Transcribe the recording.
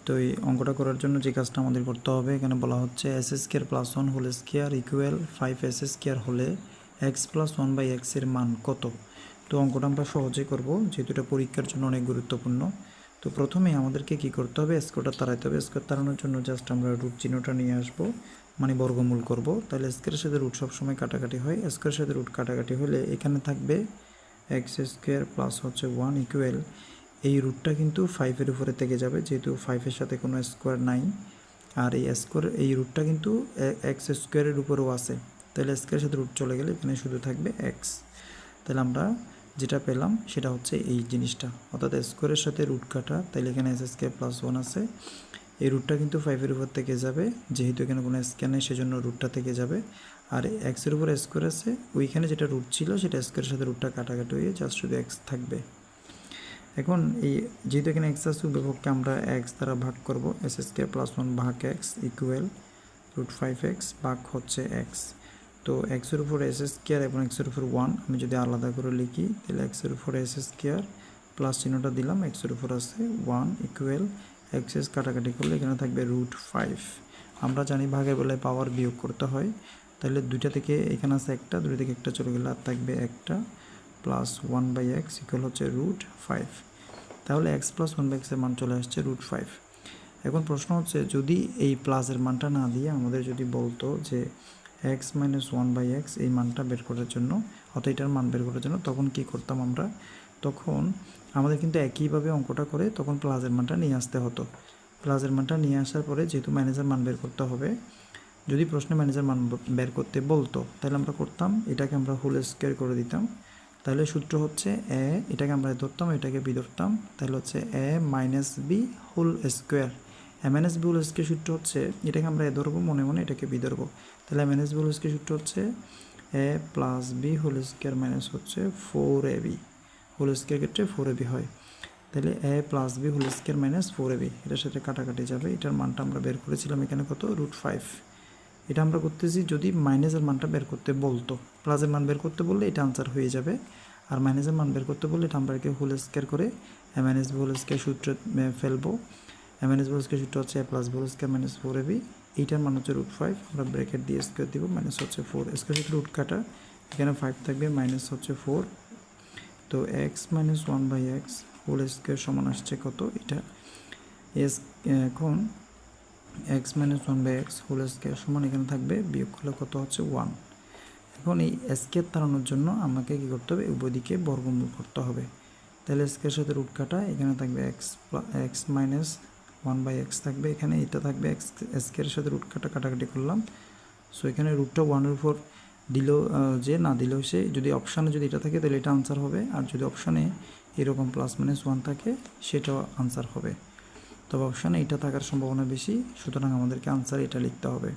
তো এই অঙ্কটা করার জন্য যে কাজটা আমাদের করতে হবে, এখানে বলা হচ্ছে S square plus 1 whole square equal 5 S square হলে এক্স প্লাস 1/x এর মান কত। তো অঙ্কটা আমরা সহজে করব, যেহেতু এটা পরীক্ষার জন্য অনেক গুরুত্বপূর্ণ। তো প্রথমে আমাদেরকে কি করতে হবে, স্কোয়ারটা তাড়াইতে হবে। স্কোয়ার তাড়ানোর জন্য জাস্ট আমরা রুট চিহ্নটা নিয়ে আসবো, মানে বর্গমূল করব। তাহলে স্কোয়ারের সাথে রুট সবসময় কাটাকাটি হয়, স্কোয়ারের সাথে রুট কাটাকাটি হলে এখানে থাকবে এক্স স্কোয়ার প্লাস হচ্ছে 1 ইকুয়াল, এই রুটটা কিন্তু 5-এর উপরে থেকে যাবে, যেহেতু 5-এর সাথে কোনো স্কোয়ার নাই। আর এই স্কোয়ার এই রুটটা কিন্তু এক্স স্কোয়ারের উপরেও আছে, তাহলে স্কোয়ারের সাথে রুট চলে গেলে এখানে শুধু থাকবে এক্স। তাহলে আমরা যেটা পেলাম সেটা হচ্ছে এই জিনিসটা, অর্থাৎ স্কোয়ারের সাথে রুট কাটা। তাহলে এখানে এস স্কোয়ার প্লাস 1 আছে, এই রুটটা কিন্তু 5-এর উপর থেকে যাবে, যেহেতু এখানে কোনো স্কোয়ার নেই সেজন্য রুটটা থেকে যাবে। আর এক্সের উপর স্কোয়ার আছে, ওইখানে যেটা রুট ছিল সেটা স্কোয়ারের সাথে রুটটা কাটাকাটি হয়ে জাস্ট শুধু এক্স থাকবে। এখন এই যেহেতু এখানে এক্স আছে, উভয়পক্ষকে আমরা এক্স দ্বারা ভাগ করব। এস স্কোয়ার প্লাস 1 ভাগ এক্স ইকুয়াল রুট 5x ভাগ হচ্ছে এক্স। তো এক্সের উপর এস স্কোয়ার এবং এক্সের উপর 1 আমি যদি আলাদা করে লিখি, তাহলে এক্সের উপর এস স্কোয়ার প্লাস চিহ্নটা দিলাম, এক্সের উপর আছে 1 ইকুয়াল এক্স কাটাকাটি করলে এখানে থাকবে রুট 5। আমরা জানি ভাগের বেলায় পাওয়ার বিয়োগ করতে হয়, তাহলে দুইটা থেকে এখানে আছে একটা, দুটো থেকে একটা চলে গেলে আর থাকবে একটা প্লাস 1/x ইকুয়াল হচ্ছে রুট 5। তাহলে এক্স প্লাস 1/x এর মান চলে আসছে রুট 5। এখন প্রশ্ন হচ্ছে, যদি এই প্লাসের মানটা না দিয়ে আমাদের যদি বলতো যে এক্স মাইনাস 1/x এই মানটা বের করার জন্য, অর্থাৎ এটার মান বের করার জন্য, তখন কি করতাম আমরা? তখন আমাদের কিন্তু একইভাবে অঙ্কটা করে তখন প্লাসের মানটা নিয়ে আসতে হতো। প্লাসের মানটা নিয়ে আসার পরে যেহেতু মাইনাসের মান বের করতে হবে, যদি প্রশ্নে মাইনাসের মান বের করতে বলতো, তাহলে আমরা করতাম এটাকে আমরা হোল স্কোয়ার করে দিতাম। তাহলে সূত্র হচ্ছে এটাকে আমরা ধরতাম, এটাকে বি ধরতাম, তাহলে হচ্ছে A minus B whole square. Minus B whole square সূত্র হচ্ছে, এটাকে আমরা ধরবো মনে মনে, এটাকে বি ধরবো। তাহলে মাইনাস বি হোল স্কোয়ার সূত্র হচ্ছে A plus B whole square minus হচ্ছে 4ab। হোল স্কোয়ার ক্ষেত্রে 4ab হয়। তাহলে A plus B whole square minus 4ab, এটার সাথে কাটাকাটি যাবে। এটার মানটা আমরা বের করেছিলাম এখানে কত, রুট 5। এটা আমরা করতেছি যদি মাইনাসের মানটা বের করতে বলতো। প্লাসের মান বের করতে বললে এটা আনসার হয়ে যাবে, আর মাইনাসের মান বের করতে বললে এটা আমরা হোল স্কোয়ার করে মাইনাস বি হোল স্কোয়ার সূত্র ফেলবো। মাইনাস বি হোল স্কোয়ার সূত্র হচ্ছে plus B whole square minus 4ab, এইটার মান হচ্ছে রুট 5, আমরা ব্র্যাকেট দিয়ে স্কোয়ার দিব, মাইনাস হচ্ছে 4, স্কোয়ার সাথে রুট কাটা, এখানে 5 থাকবে, মাইনাস হচ্ছে 4। তো x minus 1/x whole square সমান আসছে কত, এটা এখন x minus 1/x whole square সমান এখানে থাকবে, বিয়োগ করলে কত হচ্ছে 1। এখন এই স্কোয়ার তাড়ানোর জন্য আমাকে কী করতে হবে, উভয় দিকে বর্গমূল করতে হবে। তাহলে স্কোয়ারের সাথে রুট কাটা, এখানে থাকবে এক্স মাইনাস 1/x থাকবে, এখানে এটা থাকবে এক্স স্কোয়ারের সাথে রুট কাটা কাটাকাটি করলাম। সো এখানে রুটটা 1-এর উপর দিলেও যে না দিলেও সে, যদি অপশানে যদি এটা থাকে তাহলে এটা আনসার হবে, আর যদি অপশানে এরকম প্লাস মাইনাস 1 থাকে সেটাও আনসার হবে। তবে অপশানে এটা থাকার সম্ভাবনা বেশি, সুতরাং আমাদেরকে আনসার এটা লিখতে হবে।